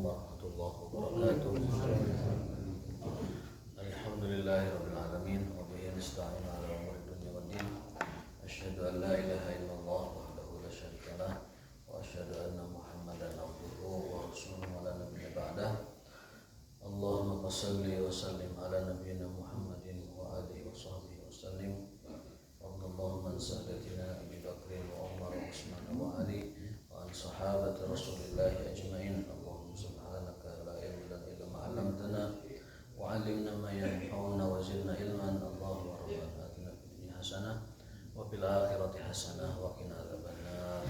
warahmatullahi wabarakatuh. Alhamdulillahirabbil alamin wa bihi nasta'in 'ala umuri dunya waddin. Asyhadu an la ilaha illallah wahdahu la syarika lah wa asyhadu anna Muhammadan abduhu wa rasuluhu wa la nabiyya ba'dah. Allahumma shalli wa sallim ala nabiyyina Muhammadin wa alihi wa sahbihi wa sallim. Allahumma sahdatina Abi Bakrin wa Umar wa Utsman wa Ali wa an sahabati Rasulillahi ajma'in. Allahumma subhanaka la ilma lana illa ma 'allamtana wa 'allimna ma yanfa'una wa zidna ilman. Allahumma rabbana atina fid dunya hasanah wa fil akhirati hasanah wa qina adzabannar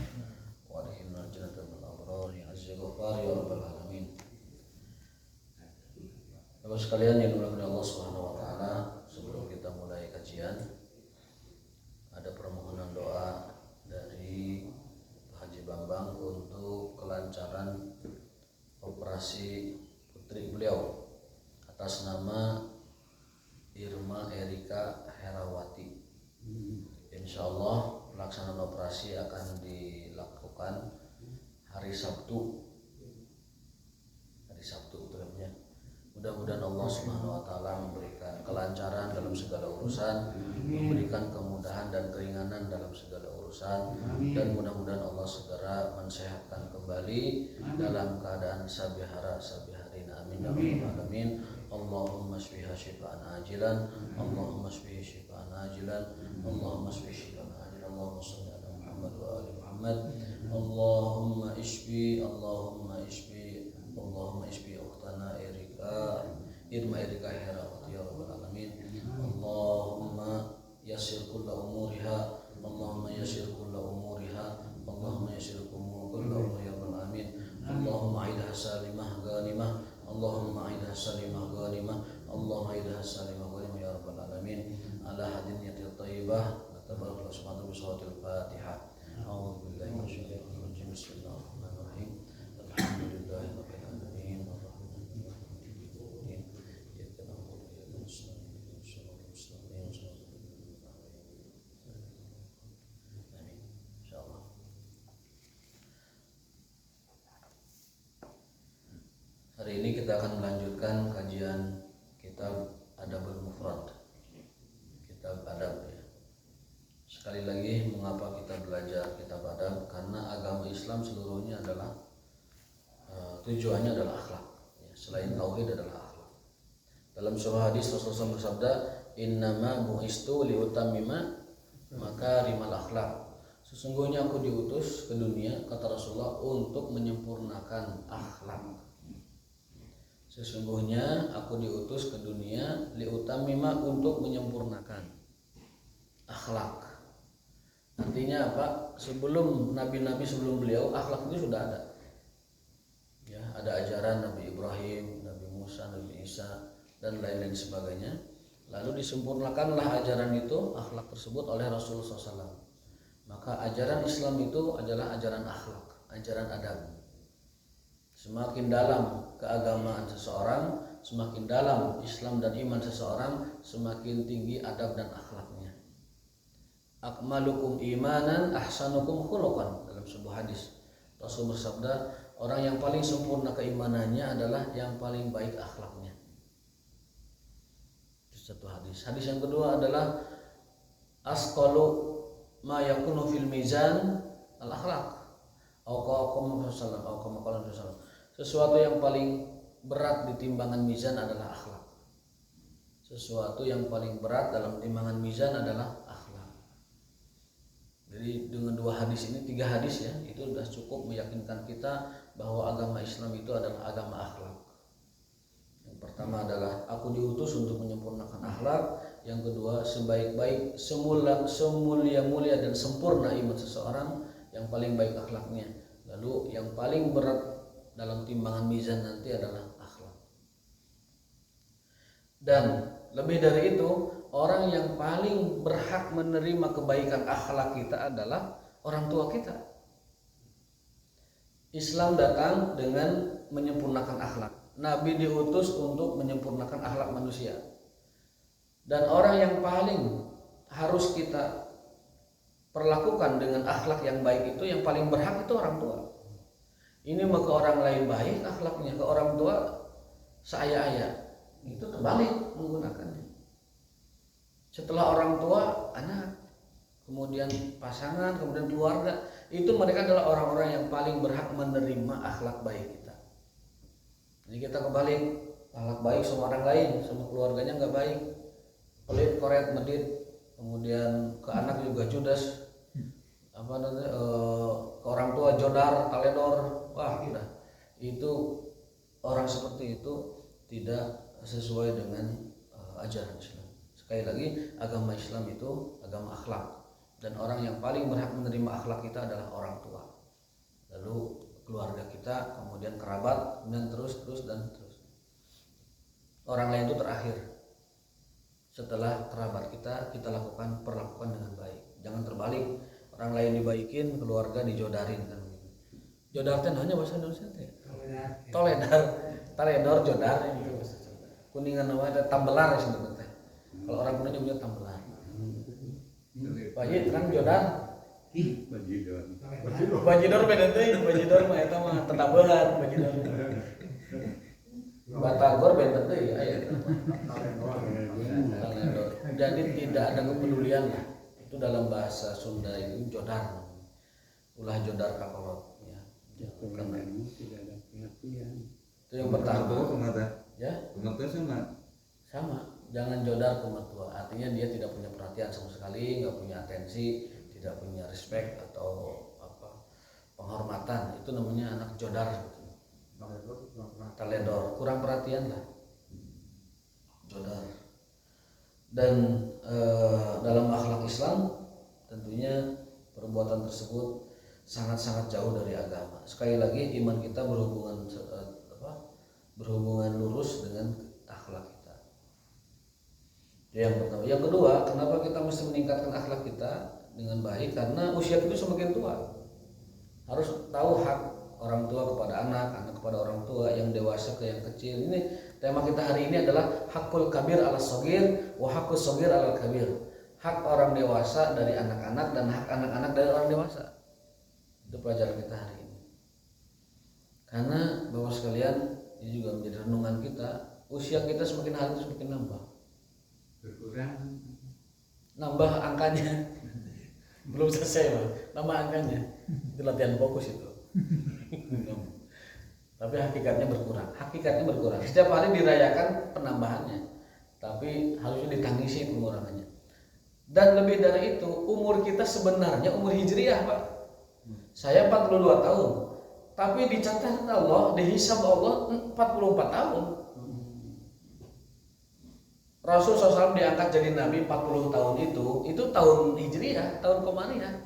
wa adkhilna jannata bil abrar ya azza wa jalla ya rabbal alamin. Bapak sekalian yang dimuliakan Allah Subhanahu wa taala, sebelum kita mulai kajian ada permohonan doa dari Pak Haji Bambang untuk kelancaran operasi putri beliau atas nama Irma Erika Herawati. Insyaallah pelaksanaan operasi akan dilakukan hari Sabtu namanya. Mudah-mudahan Allah Subhanahu wa taala memberikan kelancaran dalam segala urusan, memberikan kemudahan dan keringanan dalam segala urusan, dan mudah-mudahan Allah segera mensehatkan kembali dalam keadaan sabihara sabiharin. Amin ya rabbal alamin. Allahumma shfiha shifaan ajilan, Allahumma shfihi shifaan ajilan, Allahumma shfihi shifaan ajilan. Allahumma shalli ala Muhammad wa ali Muhammad. Allahumma ishfi, Allahumma ishfi, Allahumma ishfi ukhtana Irma Erika Herawati ya rabbal alamin. Allahumma yassir kulla umuriha, Allahumma yassir kulla umuriha, Allahumma yassir kulla umuriha ya rabbal alamin. Allahumma aidha salimah ghanimah, Allahumma aidha salimah ghanimah, Allahumma aidha salimah ghanimah ya rabbal alamin. Ala hadiniyatil thayyibah tabarakalla subhanahu wa ta'ala. Fatihah. A'udzu billahi minasyaitonir rajim. Bismillahirrahmanirrahim. Alhamdulillahi rabbil alamin. Hari ini kita akan melanjutkan kajian kitab Adabul Mufrad, kitab adab ya. Sekali lagi, mengapa kita belajar kitab adab? Karena agama Islam seluruhnya adalah tujuannya adalah akhlak ya. Selain tauhid adalah akhlak. Dalam sebuah hadis Rasulullah bersabda, innama bu'istu liutammima makarimal akhlak. Sesungguhnya aku diutus ke dunia, kata Rasulullah, untuk menyempurnakan akhlak. Sesungguhnya aku diutus ke dunia liutammima, untuk menyempurnakan akhlak. Artinya apa? Sebelum nabi-nabi sebelum beliau, akhlak itu sudah ada. Ya, ada ajaran Nabi Ibrahim, Nabi Musa, Nabi Isa dan lain-lain sebagainya. Lalu disempurnakanlah ajaran itu, akhlak tersebut oleh Rasulullah SAW. Maka ajaran Islam itu adalah ajaran akhlak, ajaran adab. Semakin dalam keagamaan seseorang, semakin dalam Islam dan iman seseorang, semakin tinggi adab dan akhlaknya. Akmalukum imanan ahsanukum khuluqan. Dalam sebuah hadis Rasul bersabda, orang yang paling sempurna keimanannya adalah yang paling baik akhlaknya. Itu satu hadis. Hadis yang kedua adalah asqalu ma yakunu fil mizan al akhlaq. Sesuatu yang paling berat di timbangan mizan adalah akhlak. Sesuatu yang paling berat dalam timbangan mizan adalah akhlak. Jadi dengan dua hadis ini, tiga hadis ya, itu sudah cukup meyakinkan kita bahwa agama Islam itu adalah agama akhlak. Yang pertama adalah aku diutus untuk menyempurnakan akhlak. Yang kedua, sebaik-baik, semulia-mulia dan sempurna iman seseorang, yang paling baik akhlaknya. Lalu yang paling berat dalam timbangan mizan nanti adalah akhlak. Dan lebih dari itu, orang yang paling berhak menerima kebaikan akhlak kita adalah orang tua kita. Islam datang dengan menyempurnakan akhlak. Nabi diutus untuk menyempurnakan akhlak manusia. Dan orang yang paling harus kita perlakukan dengan akhlak yang baik itu, yang paling berhak itu orang tua. Ini mah ke orang lain baik akhlaknya, ke orang tua seaya-aya. Itu terbalik menggunakannya. Setelah orang tua, anak, kemudian pasangan, kemudian keluarga, itu mereka adalah orang-orang yang paling berhak menerima akhlak baik kita. Jadi kita kebalik, akhlak baik sama orang lain, sama keluarganya nggak baik, pelit, koret, medit, kemudian ke anak juga judes, ke orang tua jodar, taledor, wah udah. Itu orang seperti itu tidak sesuai dengan ajaran Islam. Sekali lagi, agama Islam itu agama akhlak, dan orang yang paling berhak menerima akhlak kita adalah orang tua, lalu keluarga kita, kemudian kerabat, dan terus. Orang lain itu terakhir. Setelah kerabat kita perlakukan dengan baik. Jangan terbalik, orang lain dibaikin, keluarga dijodarin kan gitu. Jodar teh hanya bahasa Indonesia teh. Taledor, jodar itu. Kuningan nama ada tambelar sebenarnya teh. Kalau orang Kuningan punya tambelar. Wajib kan jodar. Bajidor beda teh, bajidor mah eta mah tetabehan bajidor. Batagor beda teh aya. Jadi tidak ada kepedulian lah. Itu dalam bahasa Sunda itu jodar. Ulah jodar kakolot ya. Karena tidak ada perhatian. Itu yang pertama. Ya? Sama. Jangan jodar ke mertua. Artinya dia tidak punya perhatian sama sekali, nggak punya atensi, tidak punya respect atau penghormatan. Itu namanya anak jodar sebetulnya. Taledor, kurang perhatian lah. Jodar. Dan dalam akhlak Islam tentunya perbuatan tersebut sangat-sangat jauh dari agama. Sekali lagi, iman kita berhubungan lurus dengan akhlak kita. Yang pertama. Yang kedua, kenapa kita mesti meningkatkan akhlak kita dengan baik? Karena usia kita semakin tua. Harus tahu hak orang tua kepada anak, anak kepada orang tua, yang dewasa ke yang kecil. Ini tema kita hari ini adalah hakul kabir ala sogir, wa hakul sogir ala kabir. Hak orang dewasa dari anak-anak dan hak anak-anak dari orang dewasa. Itu pelajaran kita hari ini. Karena Bapak sekalian, ini juga menjadi renungan kita. Usia kita semakin hari semakin nambah. Berkurang. Nambah angkanya. Belum selesai, Pak. Nambah angkanya. Itu latihan fokus itu. Tapi hakikatnya berkurang. Setiap hari dirayakan penambahannya, tapi harusnya ditangisi pengurangannya. Dan lebih dari itu, umur kita sebenarnya umur hijriah, Pak. Saya 42 tahun, tapi dicatat Allah, dihisab Allah 44 tahun. Rasul SAW diangkat jadi nabi 40 tahun itu tahun hijriah, tahun komariah.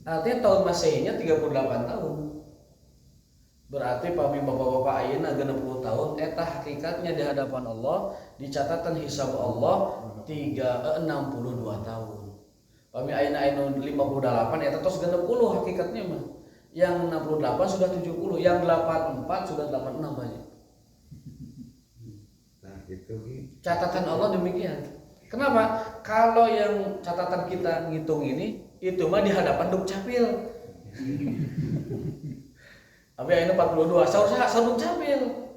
Artinya tahun masehinya 38 tahun. Berarti pami bapak-bapak ayeuna 60 tahun eta hakikatnya di hadapan Allah, di catatan hisab Allah 62 tahun. Pami ayeuna 58 eta tos 60 hakikatnya mah. Yang 68 sudah 70, yang 84 sudah 86 banyak. Nah, itu catatan Allah demikian. Kenapa? Kalau yang catatan kita ngitung ini, itu mah di hadapan Dukcapil. Tapi ini 42, seharusnya Dukcapil.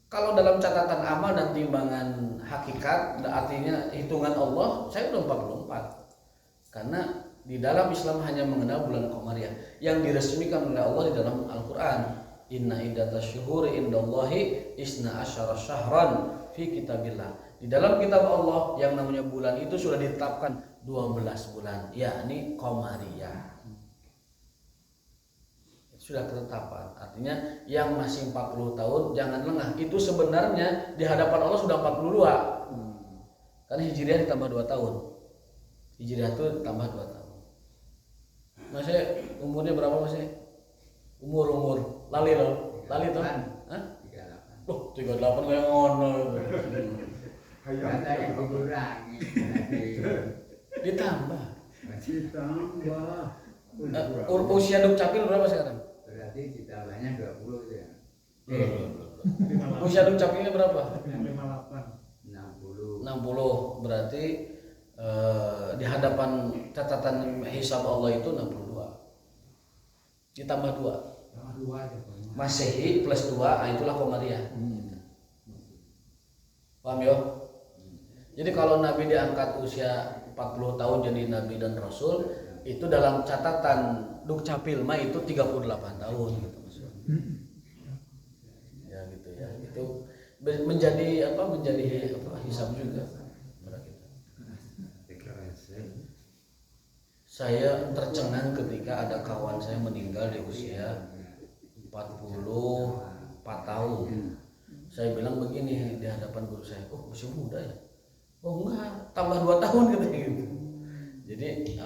Kalau dalam catatan amal dan timbangan hakikat, artinya hitungan Allah, saya udah 44. Karena di dalam Islam hanya mengenal bulan Qamariyah yang diresmikan oleh Allah di dalam Al-Quran. Inna iddatash syuhuri indallahi isna asyara syahran fi kitabillah. Di dalam kitab Allah yang namanya bulan itu sudah ditetapkan 12 bulan, yakni Qamariyah. Sudah ketetapan. Artinya yang masih 40 tahun jangan lengah. Itu sebenarnya di hadapan Allah sudah 42. Karena Hijriah ditambah 2 tahun. Hijriah itu tambah 2 tahun. Masih umurnya berapa masih? Umur lali tuh. Hah? 38. Loh, 38 kayak ngono. Katanya dikurangi. Ditambah. Usia Dukcapil berapa sekarang? Berarti ditambahnya 20 ya. Usia Dukcapilnya berapa? 60. Berarti di hadapan catatan hisab Allah itu 62. Ditambah 2. Masehi plus 2, itulah Komariah. Paham ya? Jadi kalau Nabi diangkat usia 40 tahun jadi Nabi dan Rasul, itu dalam catatan Dukcapil mah itu 38 tahun gitu maksudnya. Ya gitu ya. Itu menjadi hisab juga. Saya tercengang ketika ada kawan saya meninggal di usia 44 tahun. Saya bilang begini di hadapan guru saya, oh masih muda ya? Oh enggak, tambah 2 tahun katanya gitu. Jadi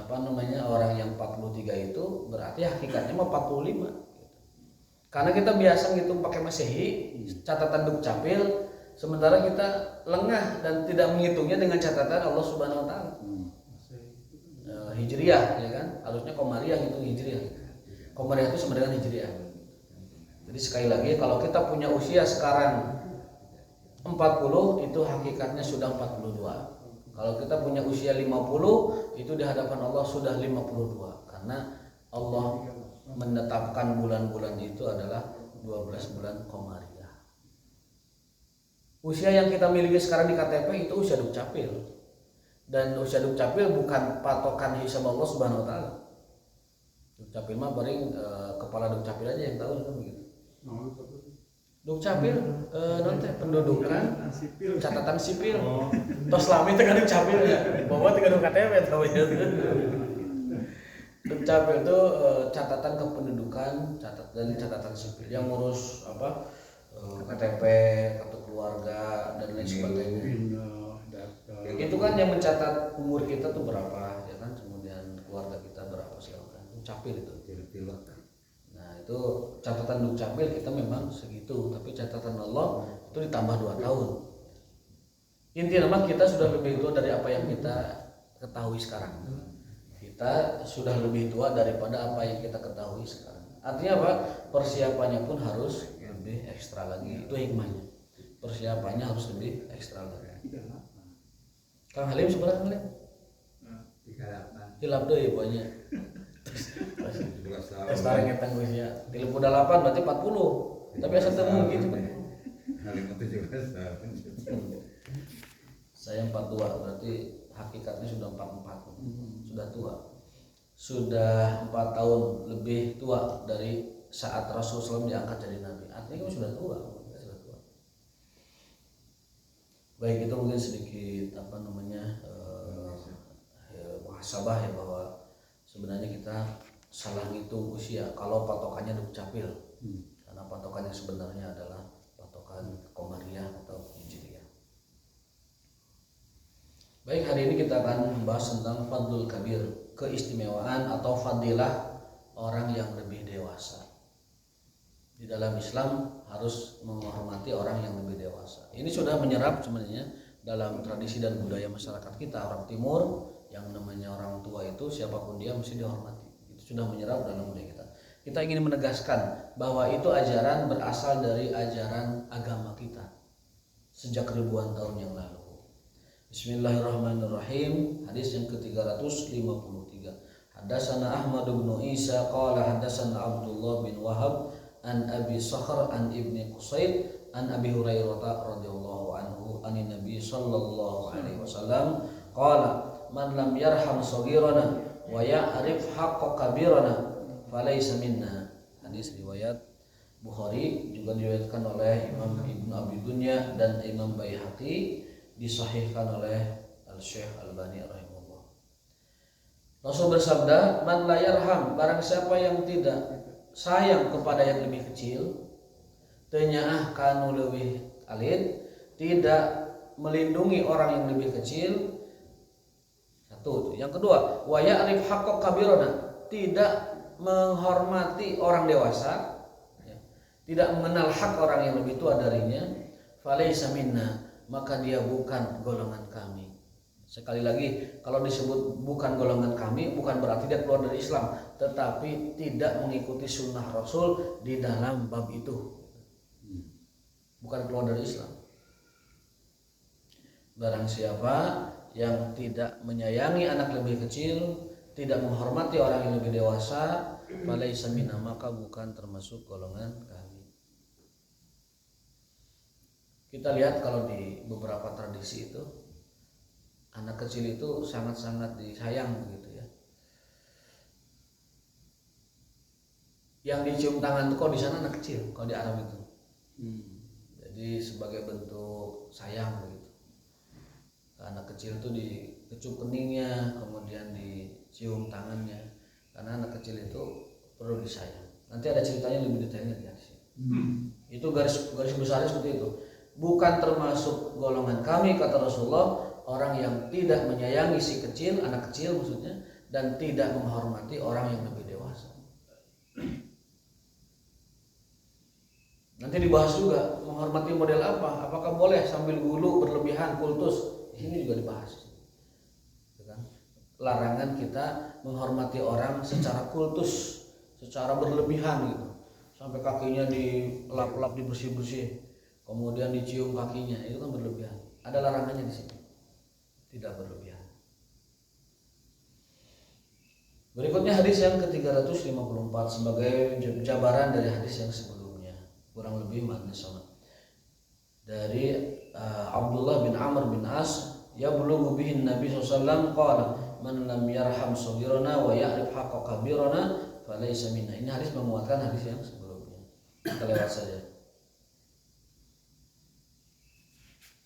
orang yang 43 itu berarti hakikatnya mah 45. Karena kita biasa ngitung pakai Masehi, catatan Dukcapil, sementara kita lengah dan tidak menghitungnya dengan catatan Allah Subhanahu wa taala. Hijriah ya kan? Harusnya Komariah ngitung Hijriah. Komariah itu sama dengan Hijriah. Jadi sekali lagi kalau kita punya usia sekarang 40 itu hakikatnya sudah 42. Kalau kita punya usia 50 itu di hadapan Allah sudah 52 karena Allah menetapkan bulan-bulan itu adalah 12 bulan Komariah. Usia yang kita miliki sekarang di KTP itu usia Dukcapil. Dan usia Dukcapil bukan patokan hisab Allah Subhanahu wa taala. Dukcapil mah paling kepala Dukcapil aja yang tahu kan begitu. Dukcapil nanti pendudukan catatan sipil. Tos lami teh Dukcapil ya. Bawa teh KTP tahu ya. Dukcapil itu catatan kependudukan, catatan sipil yang ngurus KTP, kartu keluarga dan lain sebagainya. Itu kan yang mencatat umur kita tuh berapa ya kan, kemudian keluarga kita berapa segala macam. Dukcapil itu. Nah, itu catatan Dukcapil kita memang segitu, tapi catatan Allah itu ditambah 2 tahun. Intinya kita sudah lebih tua dari apa yang kita ketahui sekarang. Kita sudah lebih tua daripada apa yang kita ketahui sekarang. Artinya apa? Persiapannya pun harus lebih ekstra lagi. Itu hikmahnya. Persiapannya harus lebih ekstra lagi. Kang Halim seberapa Halim? 38. Hilap deui pokoknya. Sekarang kita usia 38 berarti 40. Tapi asal temu gitu. Halim itu juga saya 42 berarti hakikatnya sudah 44. Sudah tua. Sudah 4 tahun lebih tua dari saat Rasulullah SAW diangkat jadi nabi. Artinya sudah tua. Baik, itu mungkin sedikit muhasabah ya, bahwa sebenarnya kita salah ngitung usia kalau patokannya Dukcapil. Karena patokannya sebenarnya adalah patokan Komariah atau Hijriah. Baik, hari ini kita akan membahas tentang Fadlul Kabir, keistimewaan atau fadilah orang yang lebih dewasa. Di dalam Islam harus menghormati orang yang lebih dewasa. Ini sudah menyerap sebenarnya dalam tradisi dan budaya masyarakat kita. Orang Timur yang namanya orang tua itu siapapun dia mesti dihormati. Itu sudah menyerap dalam budaya kita. Kita ingin menegaskan bahwa itu ajaran berasal dari ajaran agama kita sejak ribuan tahun yang lalu. Bismillahirrahmanirrahim. Hadis yang ke-353. Hadatsana Ahmad bin Isa qala hadatsana Abdullah bin Wahab an Abi Sakhr an Ibni Qusayd an Abi Hurairah radhiyallahu anhu anin Nabi sallallahu alaihi wasallam qala man lam yarham saghirana wa ya'rif haqqa kabirana falaysa minna. Hadis riwayat Bukhari, juga diriwayatkan oleh Imam Ibnu Abi Dunya dan Imam Baihaqi, disahihkan oleh Al-Syekh Al-Albani rahimahullah. Rasul bersabda, man la yarham, barang siapa yang tidak sayang kepada yang lebih kecil, tenyaah kanu leuwih alit, tidak melindungi orang yang lebih kecil. Satu. Yang kedua, wa ya'rif haqqa kabirana, tidak menghormati orang dewasa, tidak mengenal hak orang yang lebih tua darinya, falaysa minna, maka dia bukan golongan kami. Sekali lagi, kalau disebut bukan golongan kami, bukan berarti dia keluar dari Islam, tetapi tidak mengikuti sunnah Rasul di dalam bab itu. Bukan keluar dari Islam. Barang siapa yang tidak menyayangi anak lebih kecil, tidak menghormati orang yang lebih dewasa, falaisa minna, maka bukan termasuk golongan kami. Kita lihat kalau di beberapa tradisi itu anak kecil itu sangat-sangat disayang begitu ya. Yang dicium tangan itu kalau di sana anak kecil, kalau di Arab itu. Jadi sebagai bentuk sayang begitu. Anak kecil itu dikecup keningnya, kemudian dicium tangannya. Karena anak kecil itu perlu disayang. Nanti ada ceritanya lebih detailnya di sini. Itu garis besarnya seperti itu. Bukan termasuk golongan kami, kata Rasulullah, orang yang tidak menyayangi si kecil, anak kecil maksudnya, dan tidak menghormati orang yang lebih dewasa. Nanti dibahas juga menghormati model apa, apakah boleh sambil gulu berlebihan kultus, ini juga dibahas. Larangan kita menghormati orang secara kultus, secara berlebihan gitu, sampai kakinya dilap-lap, dibersih-bersih, kemudian dicium kakinya, itu kan berlebihan. Ada larangannya di sini, tidak berlebihan. Berikutnya hadis yang ke-354 sebagai jabaran dari hadis yang sebelumnya, kurang lebih makna sama. Dari Abdullah bin Amr bin As, ya bulughu bihin Nabi SAW qala man lam yarham saghirana wa ya'rif haqqa kabirana falaysa minna. Ini hadis menguatkan hadis yang sebelumnya. Kita lewat saja.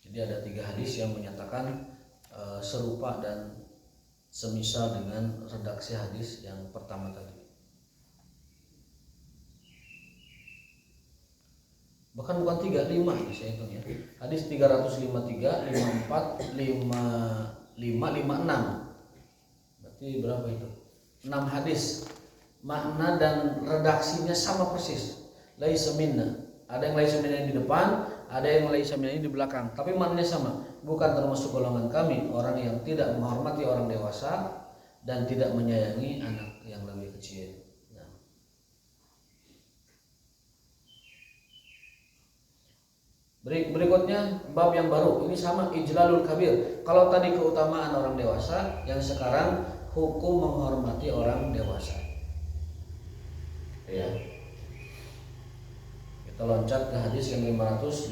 Jadi ada 3 hadis yang menyatakan serupa dan semisal dengan redaksi hadis yang pertama tadi. Bahkan bukan 3, 5 saya hitung ya. Hadis 353, 54, 55, 56. Berarti berapa itu? 6 hadis. Makna dan redaksinya sama persis. Laisa minna. Ada yang laisa minna di depan, ada yang laisa minna di belakang. Tapi maknanya sama. Bukan termasuk golongan kami, orang yang tidak menghormati orang dewasa dan tidak menyayangi anak yang lebih kecil. Berikutnya bab yang baru, ini sama, ijlalul kabir. Kalau tadi keutamaan orang dewasa, yang sekarang hukum menghormati orang dewasa. Ya. Kita loncat ke hadis yang 357.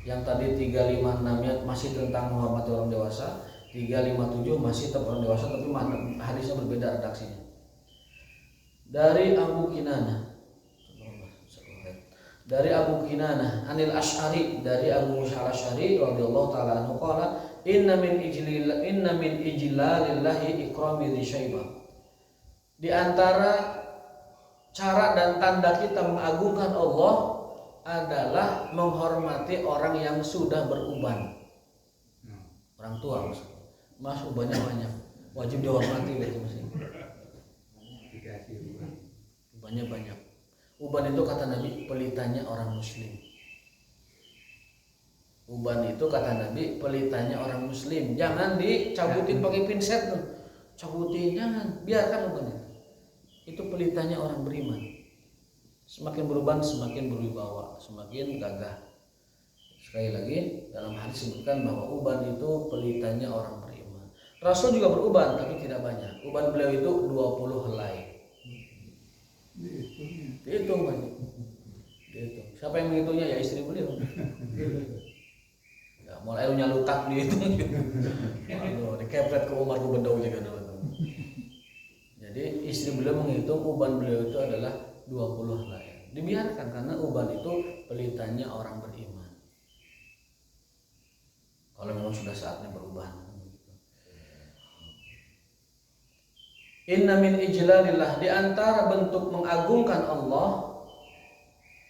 Yang tadi 356-nya masih tentang menghormati orang dewasa, 357 masih tentang orang dewasa, tapi hadisnya berbeda redaksinya. Dari Abu Kinanah, Anil Asy'ari, dari Abu Musa Al-Asy'ari radhiyallahu taala anhu qala inna min ijlalillahi ikrami dzi syaibah. Di antara cara dan tanda kita mengagungkan Allah adalah menghormati orang yang sudah beruban. Orang tua maksudnya. Mas ubannya banyak, wajib dihormati gitu maksudnya. Ubannya banyak. Uban itu kata Nabi pelitanya orang muslim. Uban itu kata Nabi pelitanya orang muslim. Jangan dicabutin pakai pinset tuh. Cabutin, jangan, biarkan uban itu. Itu pelitanya orang beriman. Semakin beruban semakin berwibawa, semakin gagah. Sekali lagi dalam hadis disebutkan bahwa uban itu pelitanya orang beriman. Rasul juga beruban tapi tidak banyak. Uban beliau itu 20 helai. Dihitung banyak. Dihitung. Siapa yang menghitungnya? Ya istri beliau. Ya, mulai nyalutak dihitung. Waduh, dikepret ke Umar Gubernur juga dulu. Jadi istri beliau menghitung uban beliau itu adalah 20 helai. Dibiarkan karena uban itu pelitanya orang beriman. Kalau memang sudah saatnya beruban. Inna min ijlalillah, di antara bentuk mengagungkan Allah,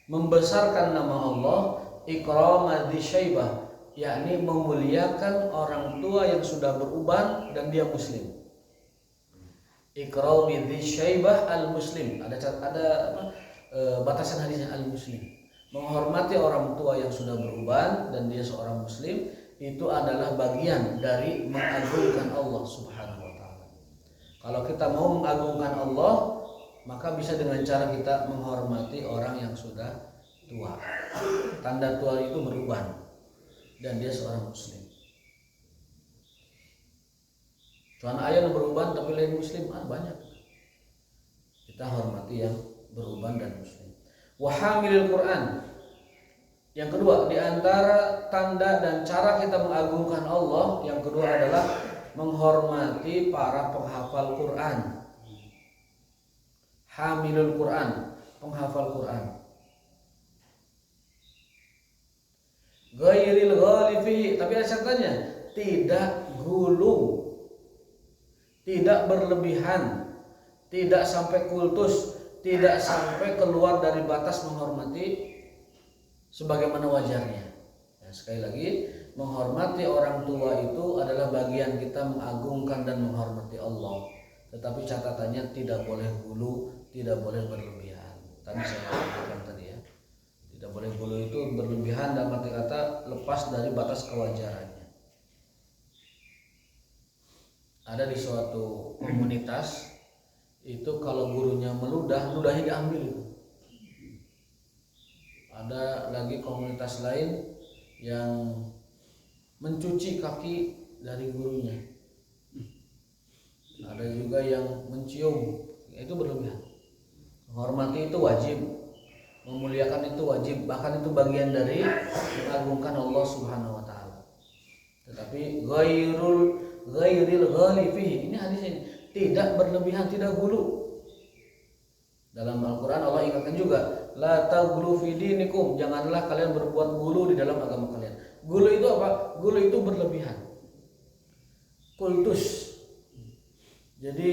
membesarkan nama Allah, ikrama dzi syaibah, yakni memuliakan orang tua yang sudah beruban dan dia muslim. Ikrami dzi syaibah al-muslim, ada batasan hadisnya al-muslim. Menghormati orang tua yang sudah beruban dan dia seorang muslim, itu adalah bagian dari mengagungkan Allah Subhanahu wa taala. Kalau kita mau mengagungkan Allah, maka bisa dengan cara kita menghormati orang yang sudah tua. Tanda tua itu beruban dan dia seorang muslim. Cuman aya nu beruban tapi lain muslim, banyak. Kita hormati yang beruban dan muslim. Wa hamilil Quran. Yang kedua, di antara tanda dan cara kita mengagungkan Allah, yang kedua adalah menghormati para penghafal Quran. Hamilul Quran, penghafal Quran. Ghairil ghalifihi, tapi ada catatannya, tidak gulu, tidak berlebihan, tidak sampai kultus, tidak sampai keluar dari batas menghormati sebagaimana wajarnya. Ya, sekali lagi, menghormati orang tua itu adalah bagian kita mengagungkan dan menghormati Allah. Tetapi catatannya tidak boleh gulu, tidak boleh berlebihan. Tadi saya katakan tadi ya, tidak boleh gulu itu berlebihan dalam arti kata lepas dari batas kewajarannya. Ada di suatu komunitas itu kalau gurunya meludah, ludahnya diambil itu. Ada lagi komunitas lain yang mencuci kaki dari gurunya. Ada juga yang mencium, itu berlebihan. Menghormati itu wajib, memuliakan itu wajib, bahkan itu bagian dari mengagungkan Allah Subhanahu wa taala. Tetapi ghairil ghalifihi, ini hadis ini, tidak berlebihan, tidak gulu. Dalam Al-Qur'an Allah ingatkan juga, la taghlu fi dinikum, janganlah kalian berbuat gulu di dalam agama kalian. Gulu itu apa? Gulu itu berlebihan. Kultus. Jadi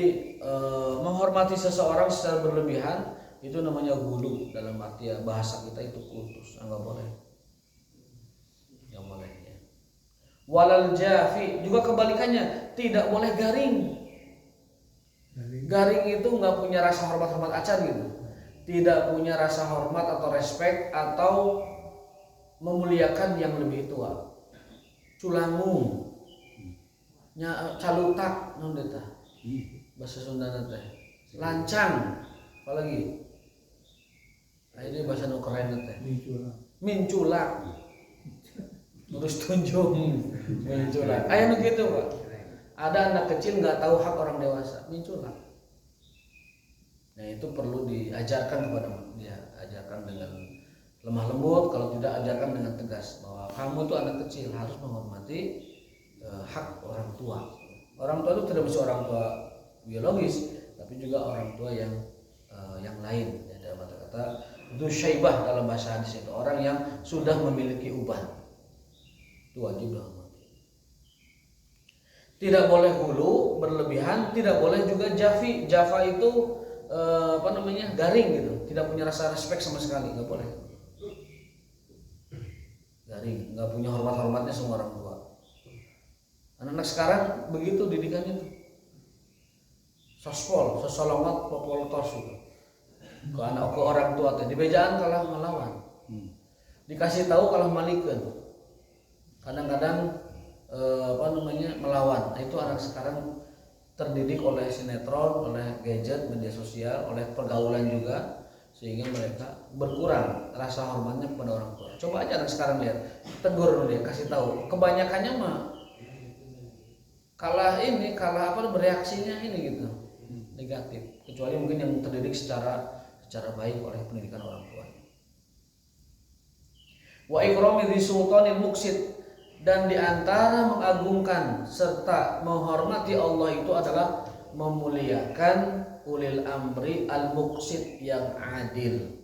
menghormati seseorang secara berlebihan itu namanya gulu, dalam arti bahasa kita itu kultus, enggak boleh. Enggak boleh ya. Walal jafi, juga kebalikannya, tidak boleh garing. Garing itu enggak punya rasa hormat acan gitu. Tidak punya rasa hormat atau respect atau memuliakan yang lebih tua. Culangu. Calutak naon eta? Bahasa Sunda teh. Lancang. Apalagi? Ini bahasa nu keren teh. Minculak. Terus tunjung. Minculak. Aya nu kitu, Pak. Ada anak kecil enggak tahu hak orang dewasa, minculak. Nah, itu perlu diajarkan kepada dia, ajarkan dengan lemah lembut, kalau tidak ajarkan dengan tegas bahwa kamu tuh anak kecil harus menghormati hak orang tua. Orang tua itu tidak mesti orang tua biologis, tapi juga orang tua yang lain. Ya, dalam kata-kata dzusyaibah dalam bahasa hadis itu orang yang sudah memiliki uban. Itu wajib dihormati. Tidak boleh gulu, berlebihan, tidak boleh juga jafi. Jafa itu garing gitu, tidak punya rasa respect sama sekali, nggak boleh. Garing, nggak punya hormatnya sama orang tua. Anak-anak sekarang begitu didikannya tuh, sospol, sosolongot, popolotos gitu. Ke orang tua teh dibejaan kalah ngelawan, dikasih tahu kalah malikeun. Kadang-kadang melawan. Nah, itu anak sekarang terdidik oleh sinetron, oleh gadget, media sosial, oleh pergaulan juga, sehingga mereka berkurang rasa hormatnya kepada orang tua. Coba aja anak sekarang lihat, tegur dia, kasih tahu. Kebanyakannya mah kalah bereaksinya ini gitu, negatif. Kecuali mungkin yang terdidik secara baik oleh pendidikan orang tua. Wa ikrami dzi sultanil muqsid, dan diantara mengagungkan serta menghormati Allah itu adalah memuliakan ulil amri al-muqsid yang adil.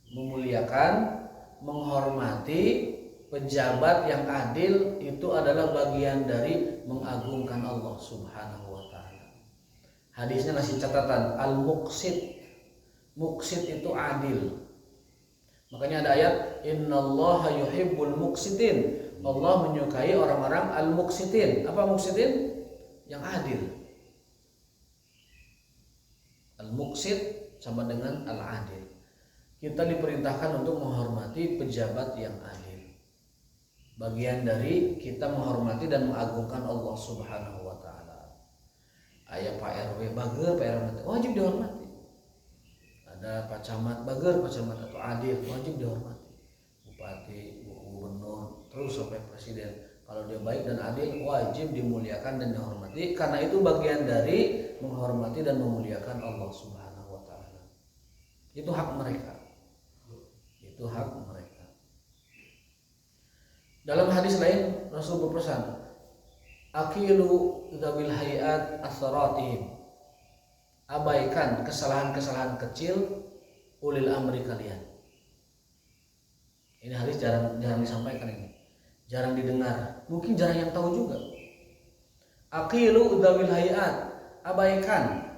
Memuliakan, menghormati pejabat yang adil itu adalah bagian dari mengagungkan Allah Subhanahu wa taala. Hadisnya ngasih catatan al-muqsid. Muqsid itu adil. Makanya ada ayat innallaha yuhibbul muqsitin. Allah menyukai orang-orang al-muqsitin. Apa muqsitin? Yang adil. Al-muqsit sama dengan al-adil. Kita diperintahkan untuk menghormati pejabat yang adil. Bagian dari kita menghormati dan mengagungkan Allah Subhanahu wa taala. Aya Pak RW bager, Pak RW wajib dihormati. Ada Pak Camat bager, Pak Camat atau adil, wajib dihormati. Bupati, gubernur, terus sampai presiden. Kalau dia baik dan adil, wajib dimuliakan dan dihormati, karena itu bagian dari menghormati dan memuliakan Allah Subhanahu wa taala. Itu hak mereka. Itu hak mereka. Dalam hadis lain Rasul berpesan, aqilu dzawil hayat asaratihim. Abaikan kesalahan-kesalahan kecil ulil amri kalian. Ini hadis jarang disampaikan ini. Jarang didengar. Mungkin jarang yang tahu juga. Aqilu dzawil hayat. Abaikan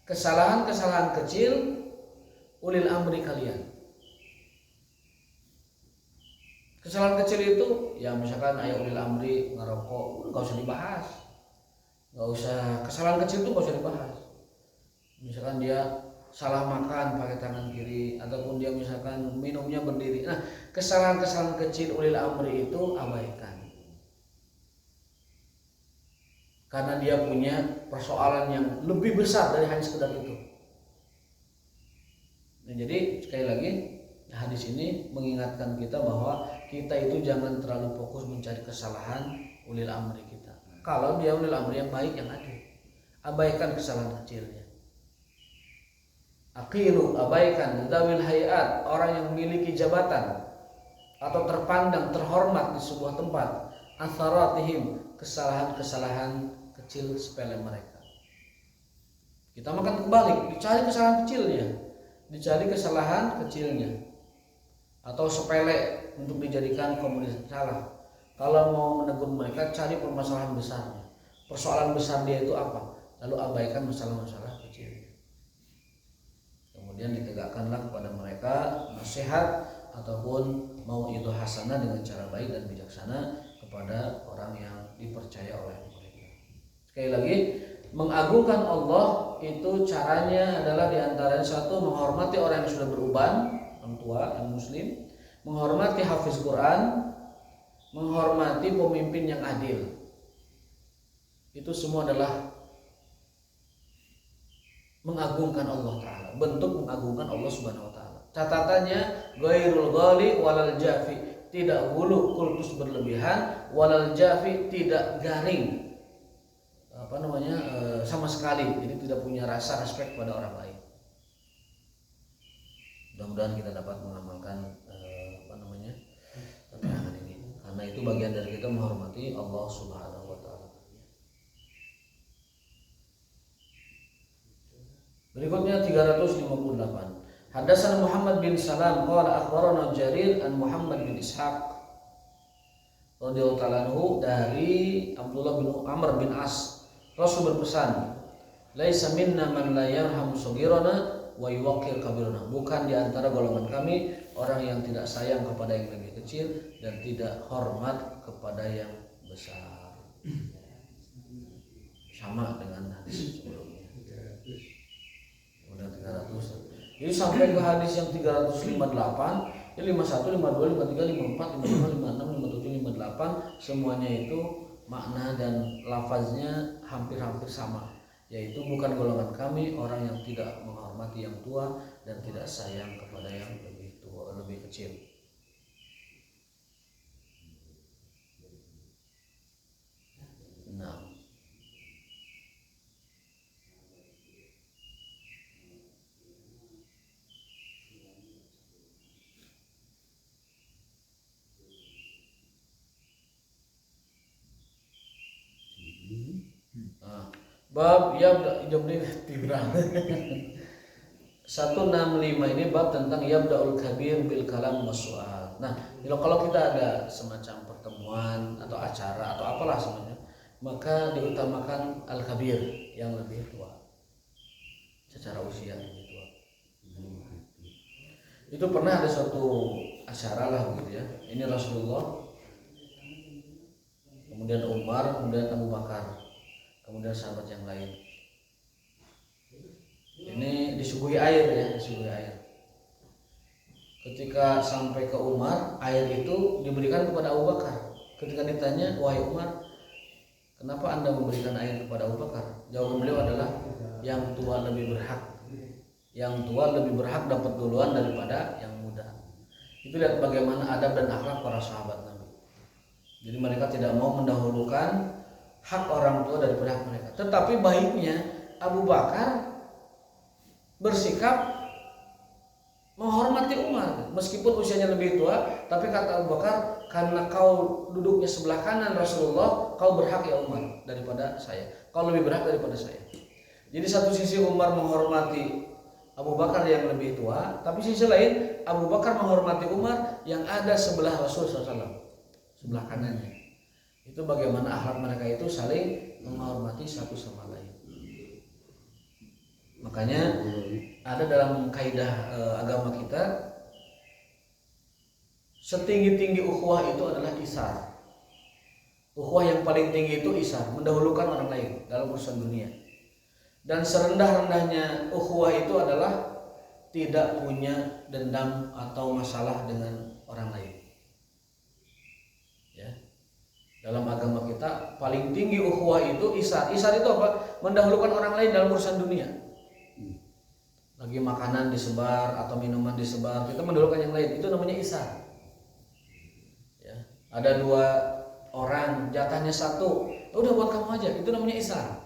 kesalahan-kesalahan kecil ulil amri kalian. Kesalahan kecil itu ya misalkan ayat ulil amri ngerokok, enggak usah dibahas. Enggak usah, kesalahan kecil itu enggak usah dibahas. Misalkan dia salah makan pakai tangan kiri, ataupun dia misalkan minumnya berdiri. Nah, kesalahan-kesalahan kecil ulil amri itu abaikan. Karena dia punya persoalan yang lebih besar dari hanya sekedar itu. Nah, jadi sekali lagi hadis ini mengingatkan kita bahwa kita itu jangan terlalu fokus mencari kesalahan ulil amri kita. Kalau dia ulil amri yang baik, yang adil, abaikan kesalahan kecilnya. Aqilu, abaikan dzawil hayat, orang yang memiliki jabatan atau terpandang terhormat di sebuah tempat, atharatihim, kesalahan-kesalahan kecil sepele mereka. Kita makan kebalik, dicari kesalahan kecilnya, dicari kesalahan kecilnya atau sepele untuk dijadikan komunitas salah. Kalau mau menegur mereka, cari permasalahan besarnya. Persoalan besar dia itu apa? Lalu abaikan masalah-masalah kecilnya. Kemudian ditegakkanlah kepada mereka nasihat ataupun mau itu hasanah dengan cara baik dan bijaksana kepada orang yang dipercaya oleh mereka. Sekali lagi, mengagungkan Allah itu caranya adalah diantaranya satu, menghormati orang yang sudah beruban, orang tua yang muslim, menghormati hafiz Quran, menghormati pemimpin yang adil. Itu semua adalah mengagungkan Allah Ta'ala, bentuk mengagungkan Allah Subhanahu Wa Ta'ala. Catatannya ghairul ghali walal jafi, tidak hulu kultus berlebihan, walal jafi, tidak garing sama sekali, jadi tidak punya rasa respect pada orang lain. Mudah-mudahan kita dapat mengamalkan tabiat ini, karena itu bagian dari kita menghormati Allah Subhanahu Wa Ta'ala. Berikutnya 358. Hadatsana Muhammad bin Salam qala akhbarana Jarir an Muhammad bin Ishaq radhiyallahu ta'ala anhu dari Abdullah bin Amr bin As. Rasul berpesan, laisa minna man la yarhamu saghirana wa yuwaqqir kabirana. Bukan di antara golongan kami orang yang tidak sayang kepada yang lebih kecil dan tidak hormat kepada yang besar. Sama dengan hadis sebelumnya. Udah 300. Jadi sampai ke hadis yang 358, ya 51, 52, 53, 54, 55, 56, 57, 58, semuanya itu makna dan lafaznya hampir-hampir sama, yaitu bukan golongan kami orang yang tidak menghormati yang tua dan tidak sayang kepada yang lebih tua, lebih kecil. Nah, bab yabda jumlah tibrang 165 ini bab tentang yabdaul kabir bil kalam wasu'al. Nah, kalau kita ada semacam pertemuan atau acara atau apalah sebenarnya, maka diutamakan al kabir yang lebih tua secara usia lebih tua. Itu pernah ada suatu acara lah begitu ya. Ini Rasulullah, kemudian Umar, kemudian Abu Bakar, kemudian sahabat yang lain. Ini disuguhi air ya, disuguhi air. Ketika sampai ke Umar, air itu diberikan kepada Abu Bakar. Ketika ditanya, wahai Umar, kenapa Anda memberikan air kepada Abu Bakar? Jawaban beliau adalah, yang tua lebih berhak. Yang tua lebih berhak dapat duluan daripada yang muda. Itu lihat bagaimana adab dan akhlak para sahabat Nabi. Jadi mereka tidak mau mendahulukan hak orang tua daripada hak mereka. Tetapi baiknya Abu Bakar bersikap menghormati Umar meskipun usianya lebih tua, tapi kata Abu Bakar, karena kau duduknya sebelah kanan Rasulullah, kau berhak ya Umar daripada saya. Kau lebih berhak daripada saya. Jadi satu sisi Umar menghormati Abu Bakar yang lebih tua, tapi sisi lain Abu Bakar menghormati Umar yang ada sebelah Rasulullah SAW, sebelah kanannya. Itu bagaimana akhlak mereka itu saling menghormati satu sama lain. Makanya ada dalam kaidah agama kita, setinggi-tinggi ukhuwah itu adalah isar. Ukhuwah yang paling tinggi itu isar, mendahulukan orang lain dalam urusan dunia. Dan serendah-rendahnya ukhuwah itu adalah tidak punya dendam atau masalah dengan orang lain. Ya. Dalam agama kita paling tinggi ukhuwah itu isar. Isar itu apa? Mendahulukan orang lain dalam urusan dunia. Lagi makanan disebar atau minuman disebar, kita mendahulukan yang lain, itu namanya isar. Ya. Ada 2 orang, jatahnya 1, udah buat kamu aja, itu namanya isar.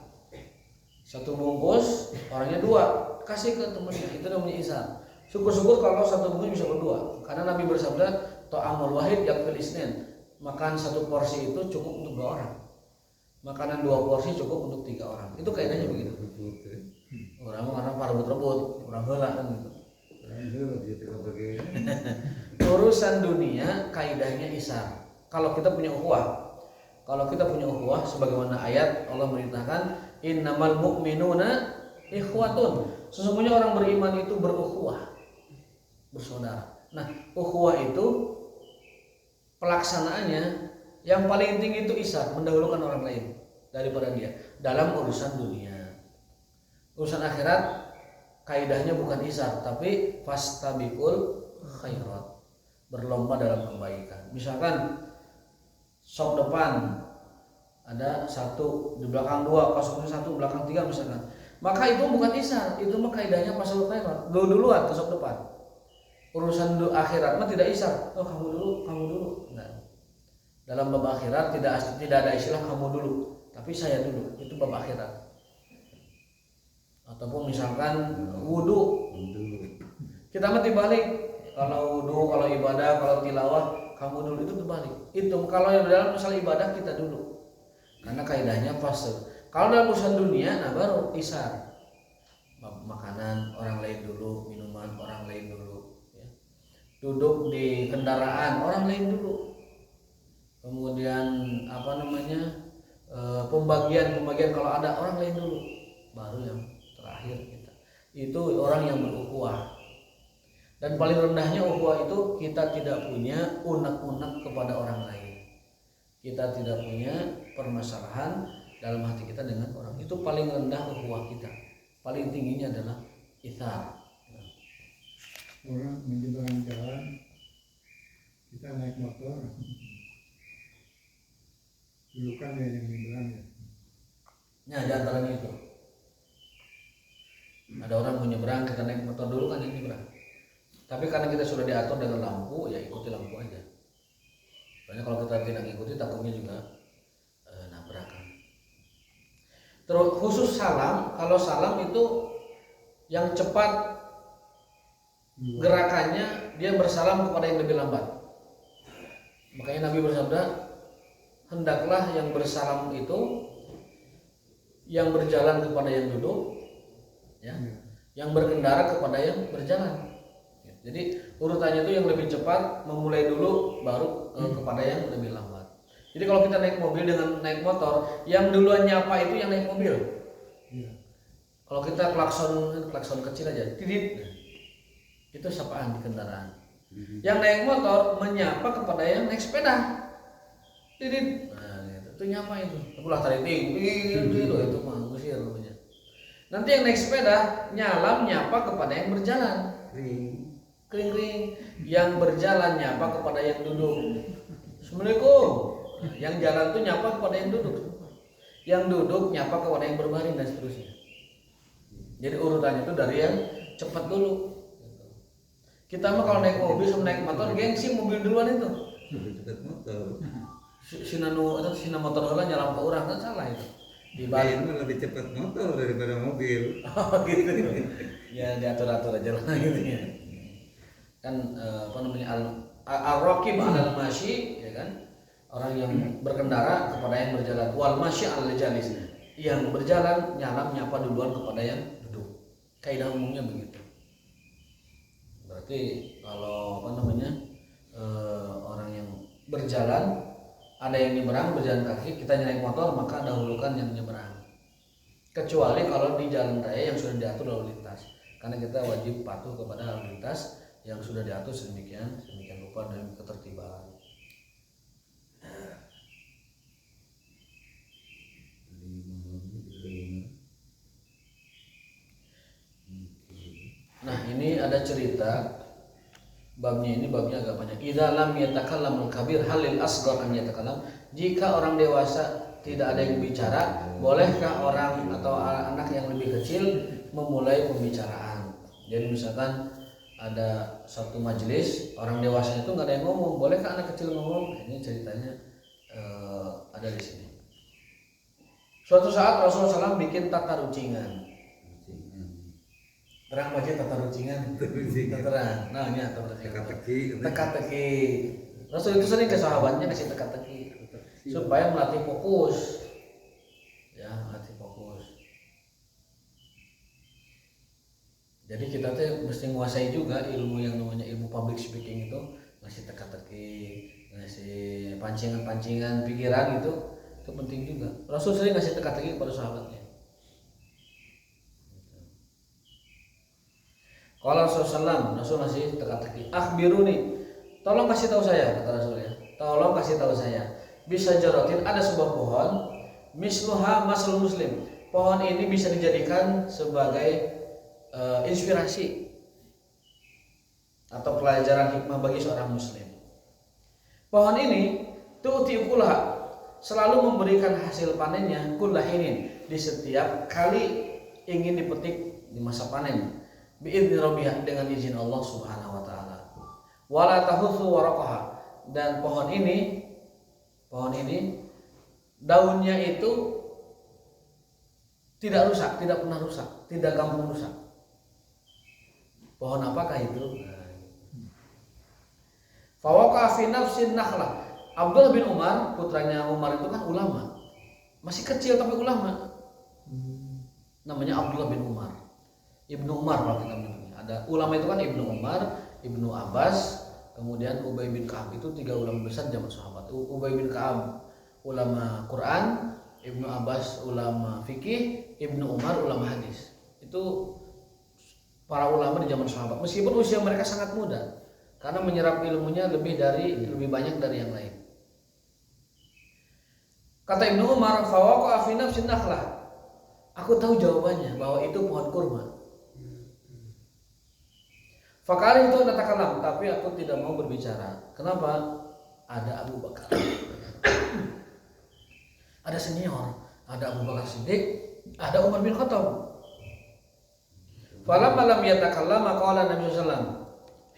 1 bungkus, orangnya 2, kasih ke temennya, itu namanya isar. Syukur-syukur kalau 1 bungkus bisa berdua, karena Nabi bersabda, ta'amul wahid yakfil isnin, makan 1 porsi itu cukup untuk 2 orang, makanan 2 porsi cukup untuk 3 orang. Itu kaidahnya begitu. Orang rebut, orang heula kan gitu. Urusan dunia kaidahnya isar. Kalau kita punya ukhuwah, sebagaimana ayat Allah merintahkan, innamal mu'minuna ikhwatun. Sesungguhnya orang beriman itu berukhuwah, bersaudara. Nah, ukhuwah itu pelaksanaannya yang paling tinggi itu isar, mendahulukan orang lain daripada dia dalam urusan dunia. Urusan akhirat kaidahnya bukan isar, tapi fastabiqul khairat, berlomba dalam kebaikan. Misalkan sok depan ada 1, di belakang 2, kosongnya 1, belakang 3 misalkan, maka itu bukan isar, itu mah kaidahnya fastabiqul khairat, duluan ke sok depan. Urusan akhirat mah tidak isar, oh kamu dulu. Nah, dalam bab akhirat tidak ada istilah kamu dulu, tapi saya dulu, itu bab akhirat. Ataupun misalkan wudu, kita mah dibalik, kalau wudu, kalau ibadah, kalau tilawah kamu dulu, itu terbalik. Itu kalau yang dalam masalah ibadah kita dulu, karena kaidahnya fase. Kalau dalam urusan dunia, nah baru isar, makanan orang lain dulu, minuman orang lain dulu, ya. Duduk di kendaraan orang lain dulu, kemudian pembagian kalau ada orang lain dulu, baru yang terakhir kita. Itu orang yang berukhuwah. Dan paling rendahnya ukhuwah itu kita tidak punya unek-unek kepada orang lain. Kita tidak punya permasalahan dalam hati kita dengan orang. Itu paling rendah ukhuwah kita. Paling tingginya adalah itsar. Orang menyeberang jalan, kita naik motor, dulukan ya yang menyeberang ya. Nah, di antaranya itu. Ada orang mau nyebrang, kita naik motor dulu kan yang nyebrang. Tapi karena kita sudah diatur dengan lampu, ya ikuti lampu aja. Soalnya kalau kita tidak ikuti, takutnya juga nabrakan. Terus khusus salam, kalau salam itu yang cepat gerakannya, dia bersalam kepada yang lebih lambat. Makanya Nabi bersabda, hendaklah yang bersalam itu yang berjalan kepada yang duduk, ya, yang berkendara kepada yang berjalan. Jadi urutannya itu yang lebih cepat memulai dulu, baru kepada yang lebih lambat. Jadi kalau kita naik mobil dengan naik motor, yang duluan nyapa itu yang naik mobil. Kalau kita klakson kecil aja, tidit, itu sapaan di kendaraan. Yang naik motor menyapa kepada yang naik sepeda, tidit. Nah, itu nyapa itu. Akulah tadi itu mah ngusir namanya. Nanti yang naik sepeda nyalam nyapa kepada yang berjalan. Kering. Yang berjalan nyapa kepada yang duduk. Assalamualaikum. Yang jalan tuh nyapa kepada yang duduk. Yang duduk nyapa kepada yang berbaring dan seterusnya. Jadi urutannya itu dari yang cepat dulu. Kita mah kalau naik mobil sama naik motor gengsi mobil duluan itu. Sina motor heula nyalam ke urang kan salah itu. Di Balik balik. mah lebih cepat motor daripada mobil. Oh gitu. Ya diatur-atur aja lah gitu ya. Kan apa namanya ar-raqib 'alal masyi ya kan. Orang yang berkendara kepada yang berjalan, wal masyi 'alal jalis. Yang berjalan nyalam nyapa duluan kepada yang duduk. Kaidah umumnya begitu. Berarti kalau apa namanya orang yang berjalan, ada yang nyeberang berjalan kaki, kita naik motor maka dahulukan yang nyeberang. Kecuali kalau di jalan raya yang sudah diatur lalu lintas, karena kita wajib patuh kepada lalu lintas yang sudah diatur sedemikian rupa dan ketertiban. Nah ini ada cerita. Babnya agak banyak. Idza lam yatakallamul kabir halil asghar an yatakallam. Jika orang dewasa tidak ada yang bicara, bolehkah orang atau anak yang lebih kecil memulai pembicaraan? Jadi misalkan ada satu majelis, orang dewasa itu nggak ada yang ngomong, bolehkah anak kecil ngomong? Ini ceritanya ada di sini. Suatu saat Rasulullah SAW bikin tata rucingan. Terang baca tata rucingan. Terang. Nah, ini tata rucingan. Teka-teki. Rasul itu sering ke sahabatnya kasih teka-teki supaya melatih fokus. Ya, melatih fokus. Jadi kita tuh mesti menguasai juga ilmu yang namanya ilmu public speaking itu, ngasih teka-teki, ngasih pancingan-pancingan pikiran itu penting juga. Rasul sering ngasih teka-teki kepada sahabatnya. Kalau Rasulullah ngasih teka-teki, akhbiruni, tolong kasih tahu saya, kata Rasul ya, tolong kasih tahu saya. Bisa jaratin ada sebuah pohon, misluha masal muslim. Pohon ini bisa dijadikan sebagai inspirasi atau pelajaran hikmah bagi seorang muslim. Pohon ini tu'ti ukulaha, selalu memberikan hasil panennya kullahinin, di setiap kali ingin dipetik di masa panen. Bi'idzni rabbihah, dengan izin Allah Subhanahu wa taala. Wala tahutsu waraqaha, dan pohon ini daunnya itu tidak rusak, tidak pernah rusak, tidak gampang rusak. Pohon apakah itu? Fawaqa fi nafsin nakhlah. Abdullah bin Umar, putranya Umar itu kan ulama. Masih kecil tapi ulama. Namanya Abdullah bin Umar. Ibnu Umar kalau kita menyebutnya. Ada ulama itu kan Ibnu Umar, Ibnu Abbas, kemudian Ubay bin Ka'ab, itu 3 ulama besar zaman sahabat. Ubay bin Ka'ab ulama Quran, Ibnu Abbas ulama fikih, Ibnu Umar ulama hadis. Itu para ulama di zaman sahabat. Meskipun usia mereka sangat muda, karena menyerap ilmunya lebih banyak dari yang lain. Kata Ibnu Umar, fawaqa fi nafsin nakhlah. Aku tahu jawabannya bahwa itu pohon kurma. Fakari itu ada takalam, tapi aku tidak mau berbicara. Kenapa? Ada Abu Bakar. Ada senior, ada Abu Bakar Siddiq, ada Umar bin Khattab. Falamma lam yatakallama qala Nabi sallallahu alaihi wasallam,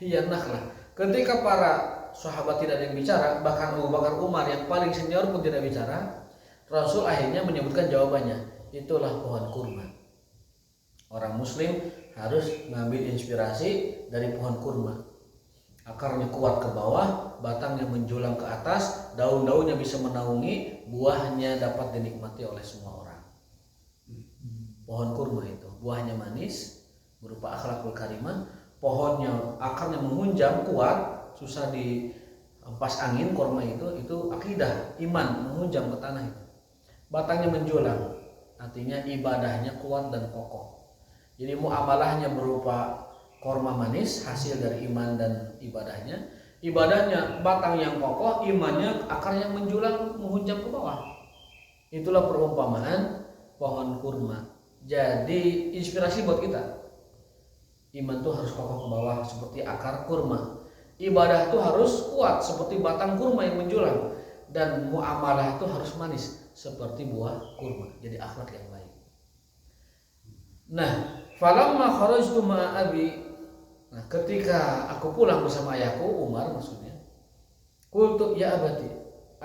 hiya nakhlah. Ketika para sahabat tidak ada yang bicara, bahkan Abu Bakar, Umar yang paling senior pun tidak bicara, Rasul akhirnya menyebutkan jawabannya. Itulah pohon kurma. Orang muslim harus mengambil inspirasi dari pohon kurma. Akarnya kuat ke bawah, batangnya menjulang ke atas, daun-daunnya bisa menaungi, buahnya dapat dinikmati oleh semua orang. Pohon kurma itu, buahnya manis, berupa akhlakul karimah. Pohonnya, akarnya menghunjam kuat, susah dihempas angin. Kurma itu akidah, iman, menghunjam ke tanah itu. Batangnya menjulang, artinya ibadahnya kuat dan kokoh. Jadi muamalahnya berupa korma manis, hasil dari iman dan ibadahnya. Ibadahnya batang yang kokoh, imannya akar yang menjulang menghunjam ke bawah. Itulah perumpamaan pohon kurma. Jadi inspirasi buat kita. Iman itu harus kokoh ke bawah seperti akar kurma. Ibadah itu harus kuat seperti batang kurma yang menjulang. Dan muamalah itu harus manis seperti buah kurma. Jadi akhlak yang baik. Nah, falamma kharajtu ma'a abi, nah ketika aku pulang bersama ayahku, Umar maksudnya, qultu ya abati,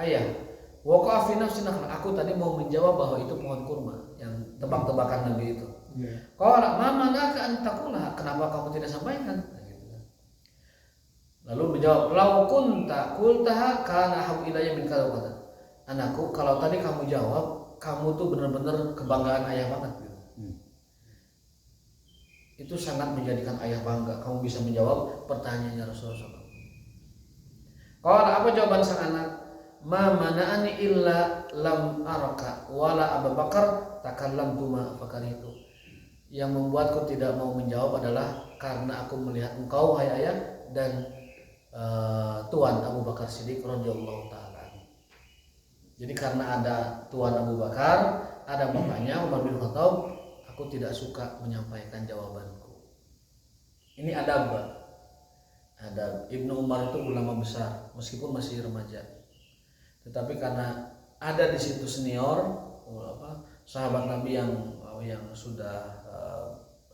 ayah, Waqa'a fi nafsi nakhla, aku tadi mau menjawab bahwa itu pohon kurma yang tebak-tebakan Nabi itu. Ya. Qala ma manaka an taqula, kenapa kamu tidak sampaikan? Nah, gitu kan. Lalu menjawab, lau kunta qultaha kana habu ilayya min kata. Anakku, kalau tadi kamu jawab, kamu tuh benar-benar kebanggaan ayah banget gitu. Itu sangat menjadikan ayah bangga. Kamu bisa menjawab pertanyaannya Rasulullah. Qala, apa jawaban sang anak? Ma mana'ani illa lam araka wala Abu Bakar takallamtu ma fakaritu. Yang membuatku tidak mau menjawab adalah karena aku melihat engkau hai ayah dan Tuan Abu Bakar Siddiq radhiyallahu taala. Jadi karena ada Tuan Abu Bakar, ada bapaknya Umar bin Khattab, aku tidak suka menyampaikan jawabanku. Ini adab. Adab. Ibnu Umar itu ulama besar meskipun masih remaja. Tetapi karena ada di situ senior sahabat Nabi yang sudah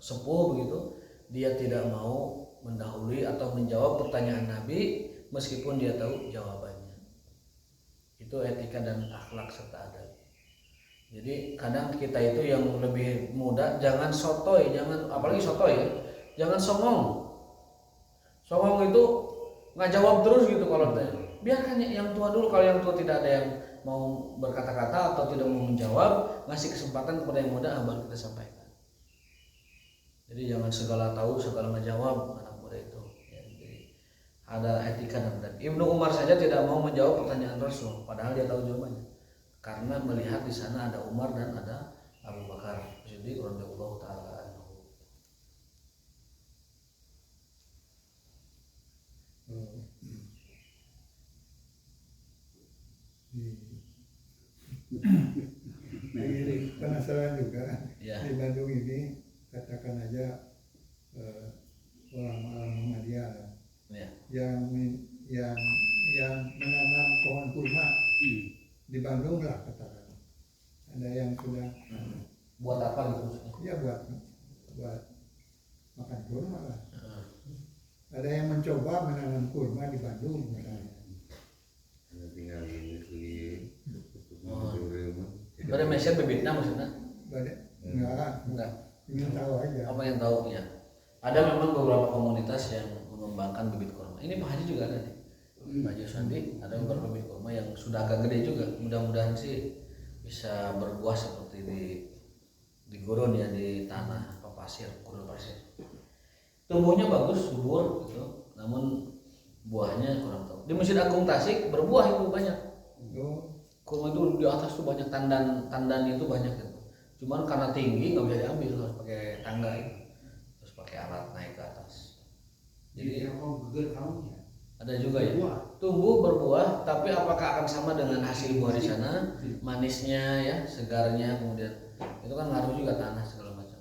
sepuh begitu, dia tidak mau mendahului atau menjawab pertanyaan Nabi meskipun dia tahu jawabannya. Itu etika dan akhlak serta adab. Jadi kadang kita itu yang lebih muda jangan sotoy, jangan apalagi sotoy ya, jangan songong. Songong itu nggak jawab terus gitu kalau tanya. Biarkan yang tua dulu, kalau yang tua tidak ada yang mau berkata-kata atau tidak mau menjawab, ngasih kesempatan kepada yang muda baru kita sampaikan. Jadi jangan segala tahu, segala menjawab anak muda itu. Ya, jadi ada etika dan Ibnu Umar saja tidak mau menjawab pertanyaan Rasul, padahal dia tahu jawabannya. Karena melihat di sana ada Umar dan ada Abu Bakar Siddiq radhiyallahu taala anhu. Penasaran juga Ya. di Bandung ini katakan aja ulama Muhammadiyah Ya. yang menanam pohon kurma di Bandung lah katakan. Ada yang sudah Buat apa gitu maksudnya? ya buat makan kurma lah. Ada yang mencoba menanam kurma di Bandung misalnya. Tinggal di Pada Malaysia bibitnya maksudnya? Enggak. Ingin tahu aja. Apa yang tahu ya? Ada memang beberapa komunitas yang mengembangkan bibit kurma. Ini Pak Haji juga ada nih. Pak Haji Sandi ada beberapa bibit kurma yang sudah agak gede juga. Mudah-mudahan sih bisa berbuah seperti di gurun ya, di tanah pasir, gurun pasir. Tumbuhnya bagus, subur gitu. Namun buahnya kurang tahu. Di Masjid Agung Tasik berbuah itu banyak. Kurma itu di atas tuh banyak tandan itu banyak gitu. Cuman karena tinggi nggak bisa diambil, harus pakai tangga itu, terus pakai alat naik ke atas. Jadi ada juga ya, tumbuh berbuah, tapi apakah akan sama dengan hasil buah di sana, manisnya ya, segarnya, kemudian itu kan ngaruh juga tanah segala macam.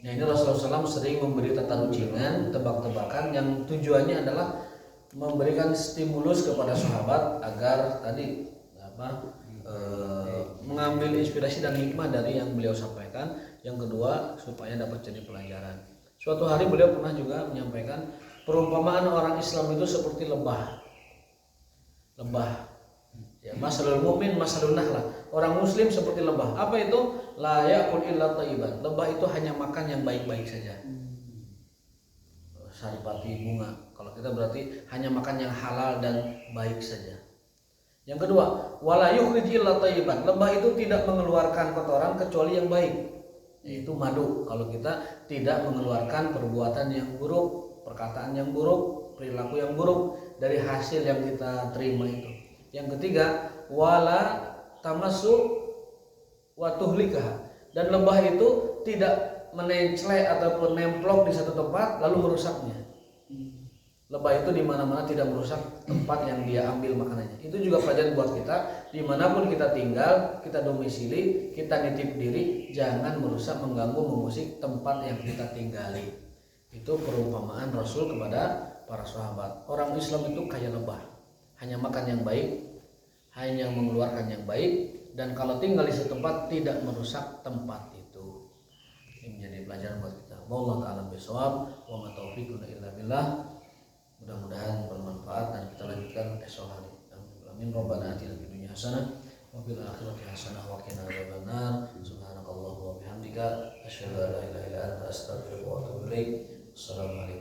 Nah ini Rasulullah SAW sering memberi tata rucingan, tebak-tebakan yang tujuannya adalah memberikan stimulus kepada sahabat agar tadi mengambil inspirasi dan hikmah dari yang beliau sampaikan. Yang kedua supaya dapat jadi pelajaran. Suatu hari beliau pernah juga menyampaikan perumpamaan orang Islam itu seperti lebah. Ya, masalul mu'min masalun nahlah. Orang muslim seperti lebah. Apa itu? La ya'kul illa thayyiban. Lebah itu hanya makan yang baik-baik saja. Saripati bunga. Kalau kita berarti hanya makan yang halal dan baik saja. Yang kedua, wala yukhrij illa thayyiban. Lebah itu tidak mengeluarkan kotoran kecuali yang baik, yaitu madu. Kalau kita tidak mengeluarkan perbuatan yang buruk, perkataan yang buruk, perilaku yang buruk dari hasil yang kita terima itu. Yang ketiga, wala tamassu wa tuhlikah. Dan lebah itu tidak menenclek ataupun nemplok di satu tempat lalu merusaknya. Lebah itu di mana-mana tidak merusak tempat yang dia ambil makanannya. Itu juga pelajaran buat kita. Dimanapun kita tinggal, kita domisili, kita nitip diri, jangan merusak, mengganggu, mengusik tempat yang kita tinggali. Itu perumpamaan Rasul kepada para sahabat. Orang Islam itu kayak lebah, hanya makan yang baik, hanya mengeluarkan yang baik, dan kalau tinggal di satu tempat tidak merusak tempat itu. Ini menjadi pelajaran buat kita. Wallahu ta'ala bishawab, wa ma taufiquna illa billah. Mudah-mudahan bermanfaat dan kita lanjutkan esok hari. Amin. Rabbana atina fid dunya hasanah wa fil akhirati hasanah wa qina adzabannar. Subhanakallahumma wa bihamdika asyhadu an la ilaha illa anta astaghfiruka wa atubu ilaik. Assalamualaikum.